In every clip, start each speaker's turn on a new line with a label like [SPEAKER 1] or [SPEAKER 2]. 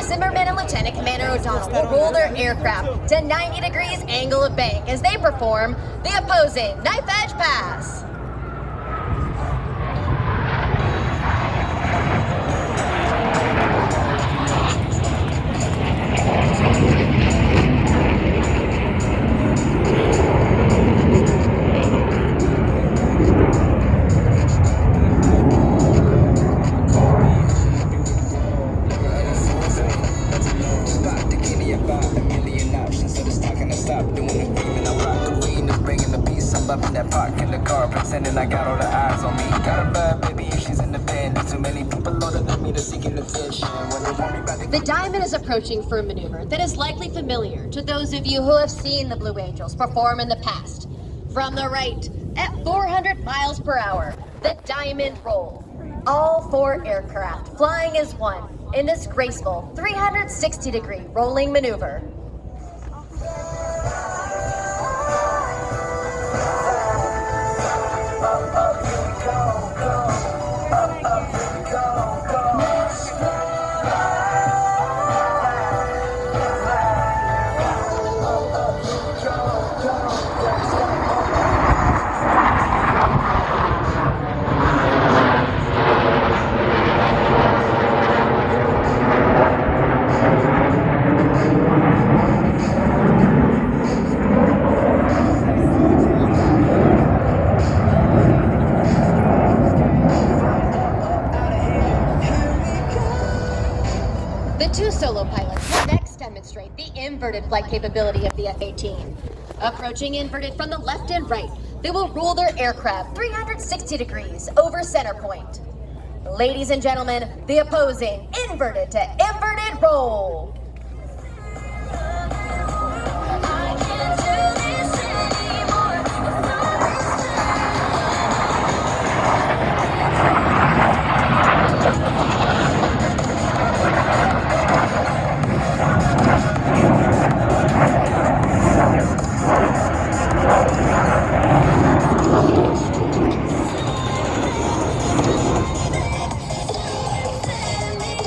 [SPEAKER 1] Zimmerman and Lieutenant Commander O'Donnell will roll their aircraft to 90 degrees angle of bank as they perform the opposing knife edge pass.
[SPEAKER 2] And I got all the eyes on me. Got a bad baby and she's independent. Too many people older than me to seeking attention. When they want me back,
[SPEAKER 1] The Diamond is approaching for a maneuver that is likely familiar to those of you who have seen the Blue Angels perform in the past. From the right, at 400 miles per hour, the Diamond Roll. All 4 aircraft flying as one in this graceful 360-degree rolling maneuver. The 2 solo pilots will next demonstrate the inverted flight capability of the F-18. Approaching inverted from the left and right, they will roll their aircraft 360 degrees over center point. Ladies and gentlemen, the opposing inverted to inverted roll.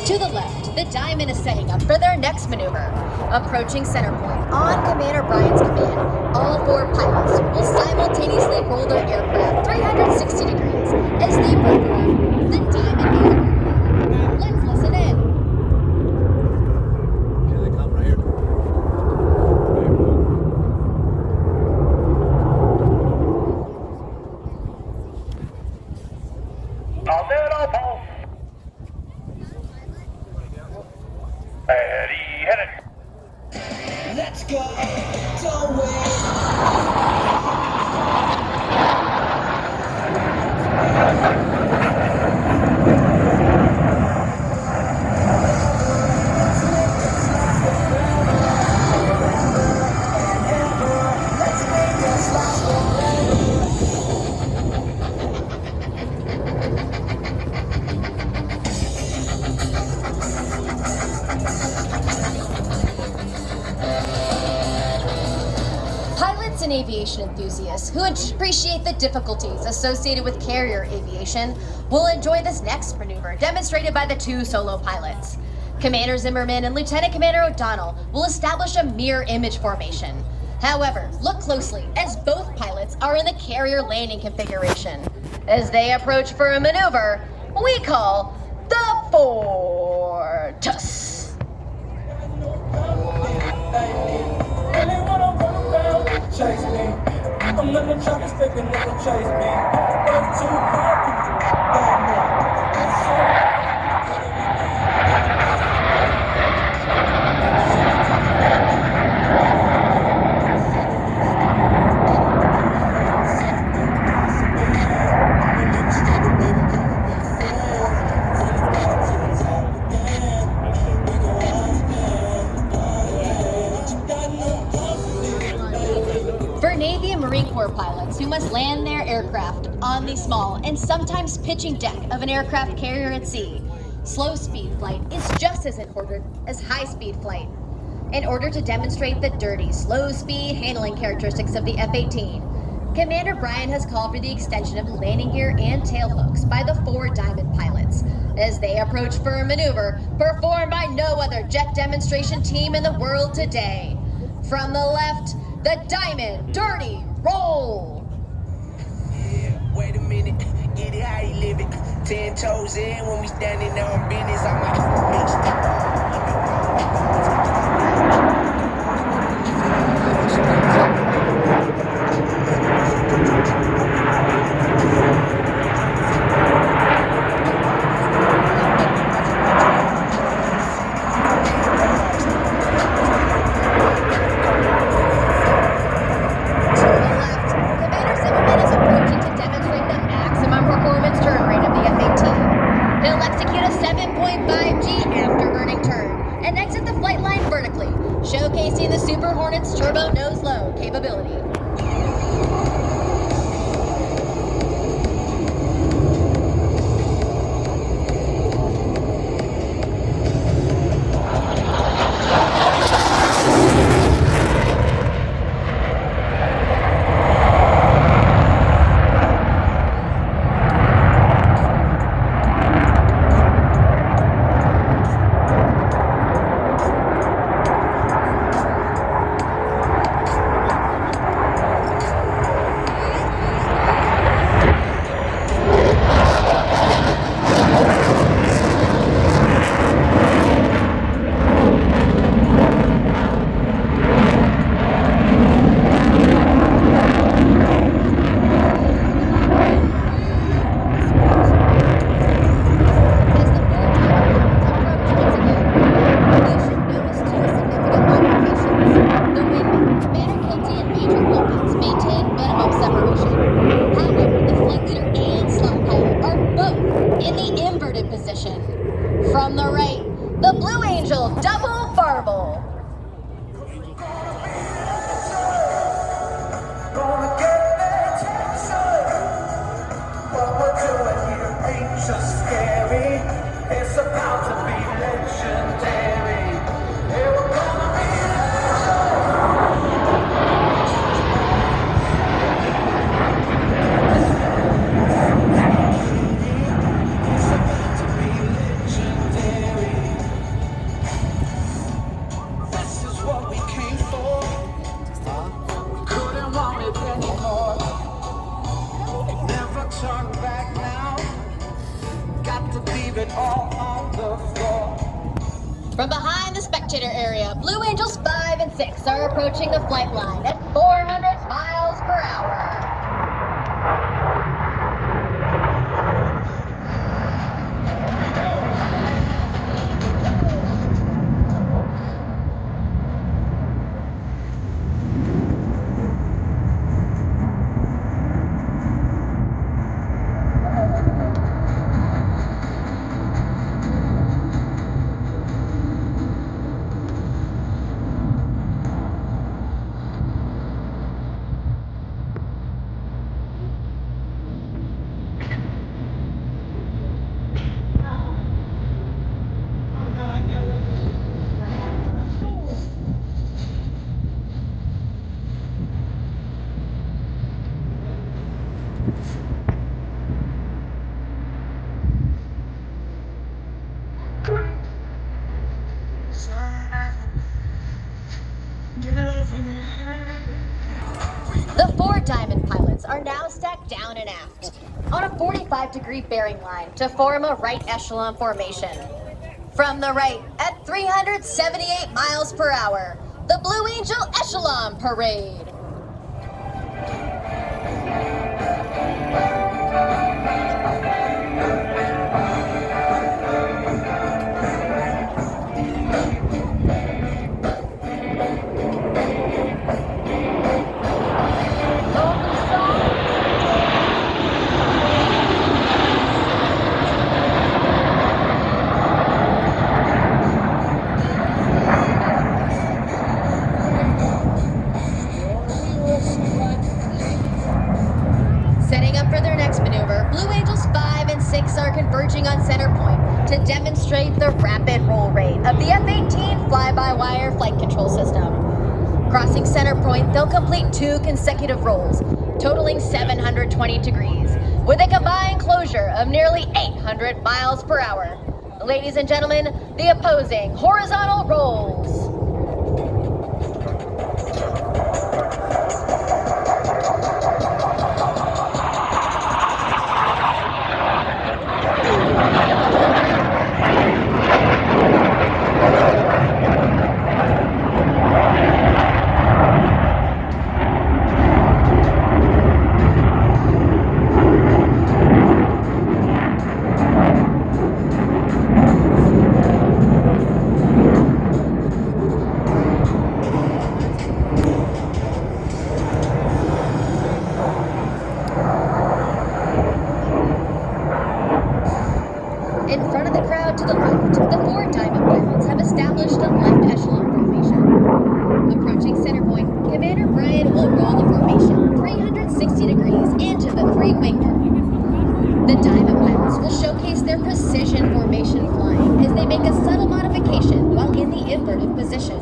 [SPEAKER 1] To the left, the Diamond is setting up for their next maneuver. Approaching center point on Commander Bryan's command, all 4 pilots will simultaneously roll their aircraft 360 degrees as they perform the Diamond maneuver. Let's listen in.
[SPEAKER 3] Yeah, they come right here.
[SPEAKER 4] I'll do it all, Paul. Ready, hit it.
[SPEAKER 2] let's go. Don't wait.
[SPEAKER 1] Pilots and aviation enthusiasts who appreciate the difficulties associated with carrier aviation will enjoy this next maneuver demonstrated by the 2 solo pilots. Commander Zimmerman and Lieutenant Commander O'Donnell will establish a mirror image formation. However, look closely as both pilots are in the carrier landing configuration. As they approach for a maneuver we call the Fortus.
[SPEAKER 5] Chase me. I'm letting the truckers think they never chase me. But too hard
[SPEAKER 1] For Navy and Marine Corps pilots who must land their aircraft on the small and sometimes pitching deck of an aircraft carrier at sea, slow speed flight is just as important as high speed flight. In order to demonstrate the dirty, slow speed handling characteristics of the F-18, Commander Bryan has called for the extension of landing gear and tail hooks by the 4 Diamond pilots as they approach for a maneuver performed by find no other jet demonstration team in the world today. From the left, the Diamond Dirty Roll.
[SPEAKER 3] Yeah, wait a minute, get it how you live it. 10 toes in when we standing on business. I'm like,
[SPEAKER 1] Showcasing the Super Hornet's turbo nose low capability. From the right, the Blue Angel Double Farble.
[SPEAKER 5] Gonna get their attention. What we're doing here ain't just scary. It's about to be legendary. Yeah, we're gonna be
[SPEAKER 1] From behind the spectator area, Blue Angels 5 and 6 are approaching the flight line at 400 miles per hour. The 4 Diamond pilots are now stacked down and aft on a 45-degree bearing line to form a right echelon formation. From the right, at 378 miles per hour, the Blue Angel Echelon Parade. Setting up for their next maneuver, Blue Angels 5 and 6 are converging on center point to demonstrate the rapid roll rate of the F-18 fly-by-wire flight control system. Crossing center point, they'll complete 2 consecutive rolls, totaling 720 degrees, with a combined closure of nearly 800 miles per hour. Ladies and gentlemen, the opposing horizontal rolls. In front of the crowd to the left, the four Diamond Pilots have established a left echelon formation. Approaching center point, Commander Brian will roll the formation 360 degrees into the three-winger. The Diamond Pilots will showcase their precision formation flying as they make a subtle modification while in the inverted position.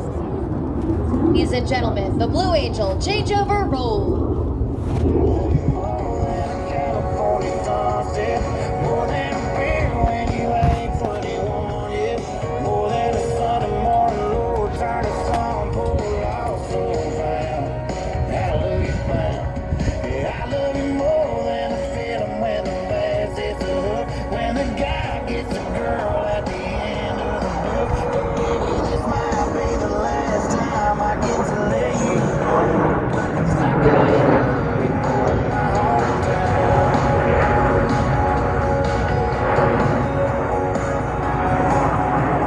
[SPEAKER 1] Ladies and gentlemen, the Blue Angel changeover roll.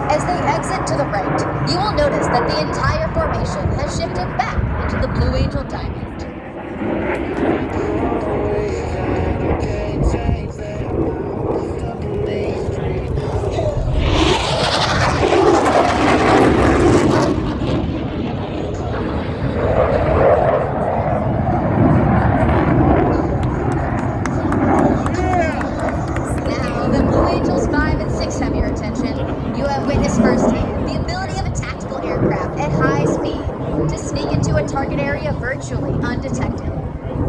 [SPEAKER 1] As they exit to the right, you will notice that the entire formation has shifted back into the Blue Angel Diamond. Now, the Blue Angels 5 and 6 have your attention. You have witnessed firsthand the ability of a tactical aircraft at high speed to sneak into a target area virtually undetected.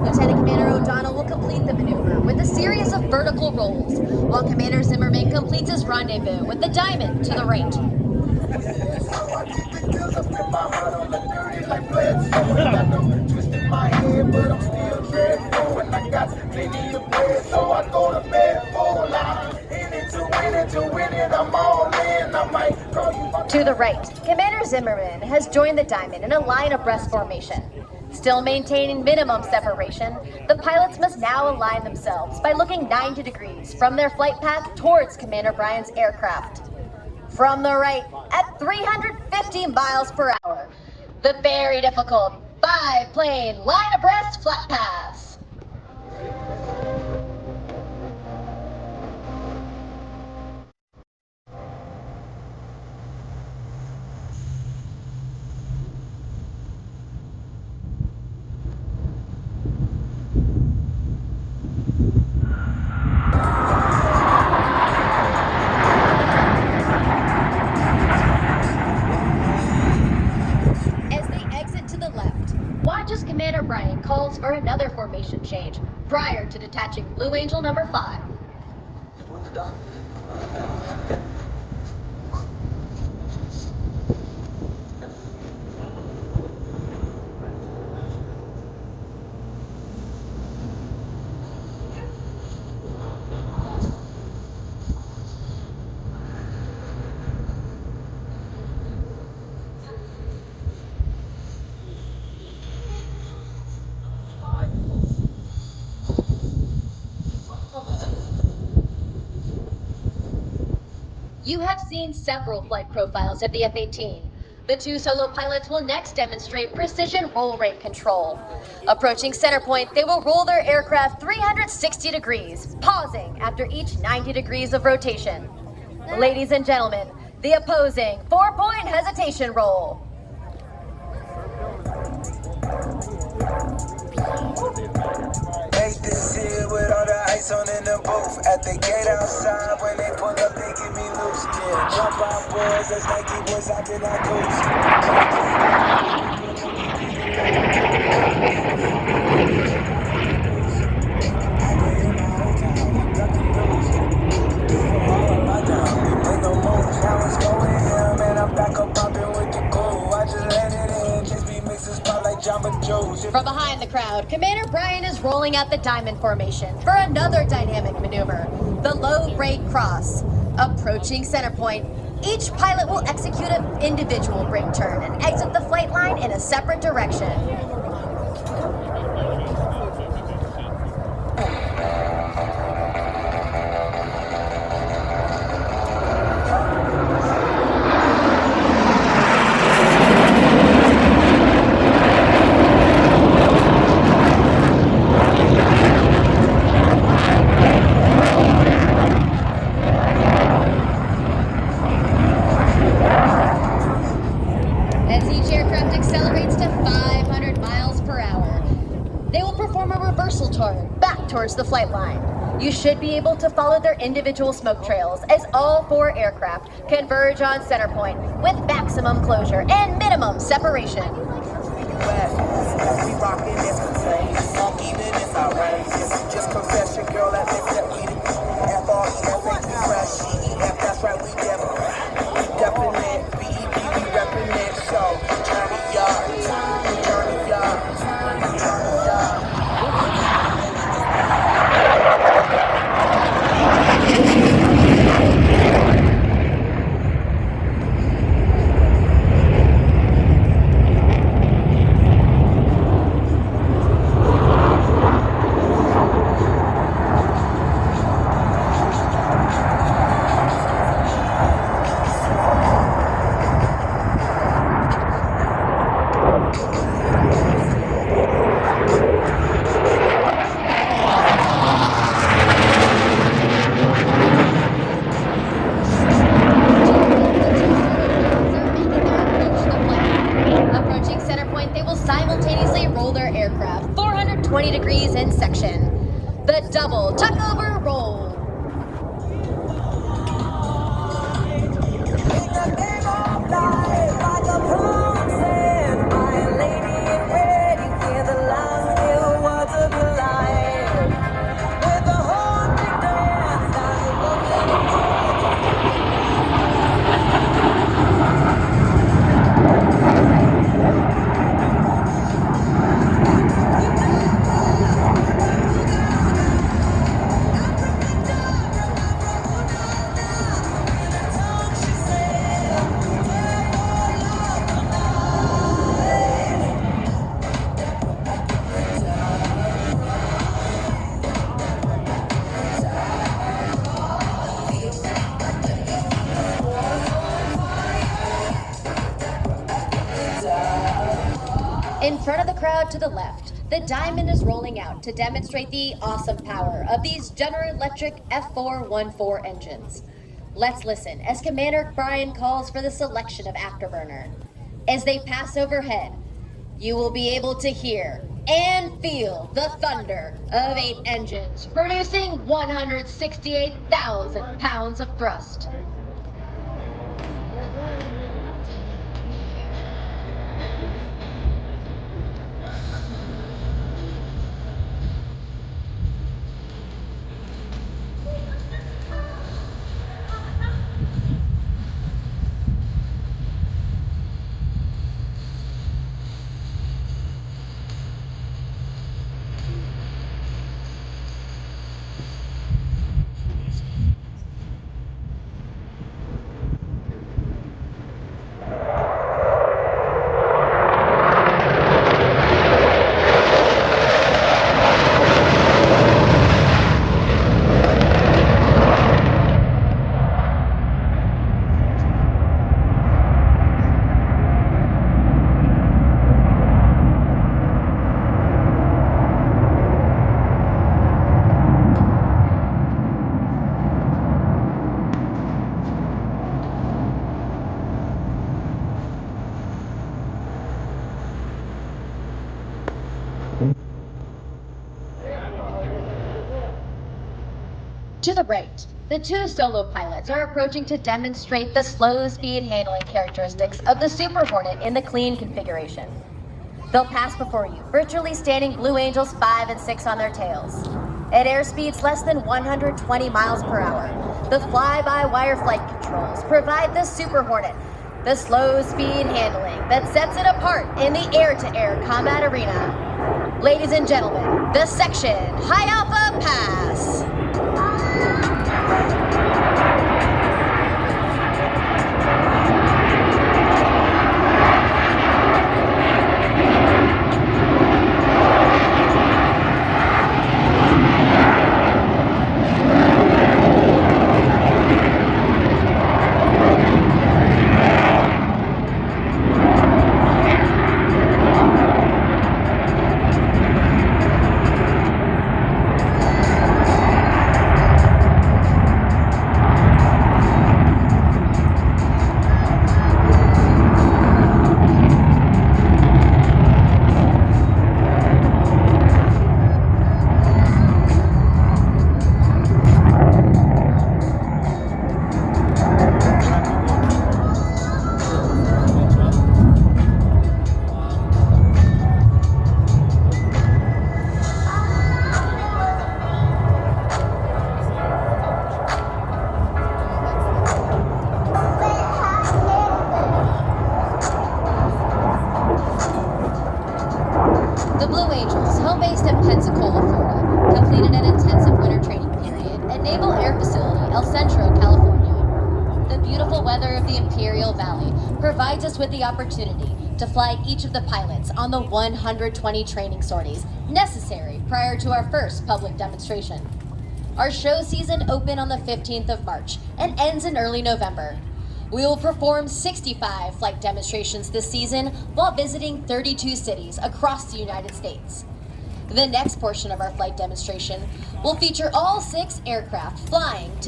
[SPEAKER 1] Lieutenant Commander O'Donnell will complete the maneuver with a series of vertical rolls, while Commander Zimmerman completes his rendezvous with the Diamond to the right.
[SPEAKER 5] Twisting my head, but I'm still dreadful. And I got plenty of bread, so I go to bed full. I'm in it to win it, I'm all in. I might call you my
[SPEAKER 1] To the right, Commander Zimmerman has joined the Diamond in a line abreast formation. Still maintaining minimum separation, the pilots must now align themselves by looking 90 degrees from their flight path towards Commander Brian's aircraft. From the right, at 350 miles per hour, the very difficult 5-plane line abreast flat pass. As they exit to the left, watch as Commander Brian calls for another formation change prior to detaching Blue Angel number 5. You have seen several flight profiles of the F-18. The two solo pilots will next demonstrate precision roll rate control. Approaching center point, they will roll their aircraft 360 degrees, pausing after each 90 degrees of rotation. Ladies and gentlemen, the opposing 4-point hesitation roll.
[SPEAKER 2] Make this here with all the ice on in the booth. At the gate outside, when they pull up, they give me loose. Yeah, jump out boys, that's Nike boys, I've been out loose.
[SPEAKER 1] From behind the crowd, Commander Brian is rolling out the diamond formation for another dynamic maneuver, the low brake cross. Approaching center point, each pilot will execute an individual brake turn and exit the flight line in a separate direction. As each aircraft accelerates to 500 miles per hour, they will perform a reversal turn back towards the flight line. You should be able to follow their individual smoke trails as all 4 aircraft converge on center point with maximum closure and minimum separation.
[SPEAKER 3] We rockin' this contagious, even if outrageous. Just confess your girl, that makes that we the F-R-E-S-A-T fresh. F, that's right, we definite, B-E-P, we reppin' it. So, Johnny Yard, Johnny Yard, Johnny Yard.
[SPEAKER 1] Approaching center point, they will simultaneously roll their aircraft 420 degrees in section. The double tuckover roll. In front of the crowd to the left, the Diamond is rolling out to demonstrate the awesome power of these General Electric F414 engines. Let's listen as Commander Brian calls for the selection of Afterburner. As they pass overhead, you will be able to hear and feel the thunder of 8 engines producing 168,000 pounds of thrust. To the right, the 2 solo pilots are approaching to demonstrate the slow speed handling characteristics of the Super Hornet in the clean configuration. They'll pass before you, virtually standing Blue Angels 5 and 6 on their tails. At airspeeds less than 120 miles per hour, the fly-by-wire flight controls provide the Super Hornet the slow speed handling that sets it apart in the air-to-air combat arena. Ladies and gentlemen, the section High Alpha Pass. The Blue Angels, home based in Pensacola, Florida, completed an intensive winter training period at Naval Air Facility El Centro, California. The beautiful weather of the Imperial Valley provides us with the opportunity to fly each of the pilots on the 120 training sorties necessary prior to our first public demonstration. Our show season opened on the 15th of March and ends in early November. We will perform 65 flight demonstrations this season while visiting 32 cities across the United States. The next portion of our flight demonstration will feature all 6 aircraft flying